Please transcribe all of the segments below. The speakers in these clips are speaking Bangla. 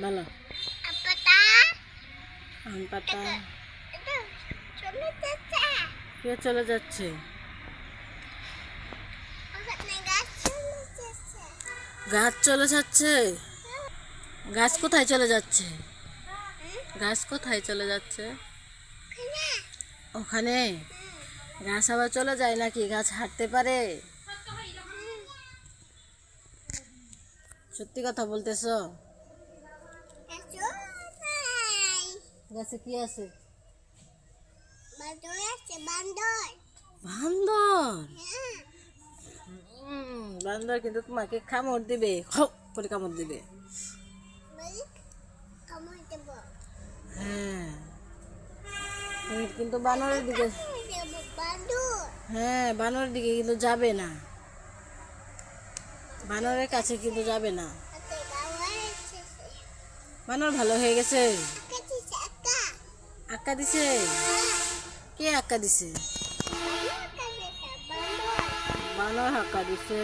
বলো। আম পাতা কে চলে যাচ্ছে? গাছ চলে যাচ্ছে। গাছ কোথায় চলে যাচ্ছে? গাছ কোথায় চলে যাচ্ছে? ওখানে গাছ আবার চলে যায় নাকি? গাছ হাঁটতে পারে? সত্যি কথা বলতেছো? গাছে কি আছে? বান্দর। বান্দর কিন্তু তোমাকে কামড় দিবে, খপ করে কামড় দিবে। হ্যাঁ, তুমি কিন্তু বানরের দিকে, হ্যাঁ বানরের দিকে কিন্তু যাবে না, বানরের কাছে কিন্তু যাবে না। বানর ভালো হয়ে গেছে। আক্কা দিছে? কে আক্কা দিছে? বানর হাক্কা দিছে।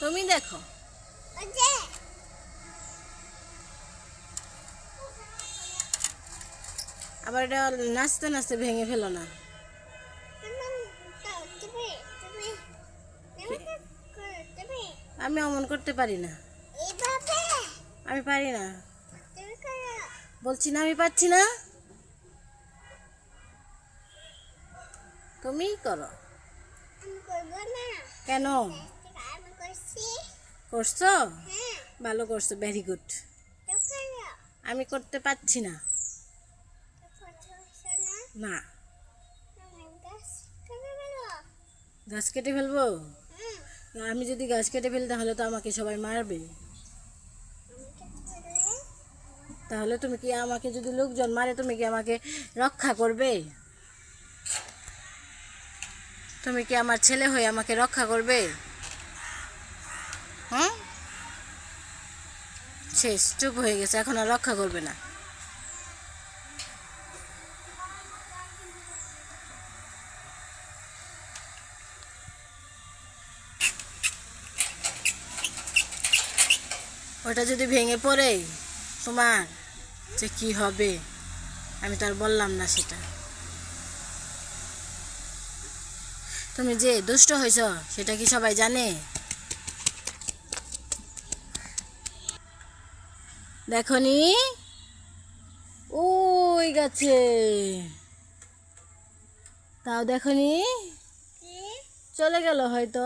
তুমি দেখো। আবার এটা নাচতে নাচতে ভেঙে ফেলো না। আমি অমন করতে পারি না, আমি পারি না, বলছি না আমি পারছি না। তুমিই করো। কেন করছো? ভালো করছো, ভেরি গুড। আমি করতে পারছি না। না, গাছ কেটে ফেলবো? আমি যদি গাছ কেটে ফেলি তাহলে তো আমাকে সবাই মারবে। তাহলে তুমি কি আমাকে, যদি লোকজন মারে তুমি কি আমাকে রক্ষা করবে? তুমি কি আমার ছেলে হয়ে আমাকে রক্ষা করবে? হুম, শেষ, চুপ হয়ে গেছে, এখন আর রক্ষা করবে না। ওটা যদি ভেঙে পড়ে তোমার যে কি হবে আমি তো আর বললাম না সেটা। তুমি যে দুষ্ট হয়েছ সেটা কি সবাই জানে? দেখনি ওই গাছে, তাও দেখনি, চলে গেল হয়তো।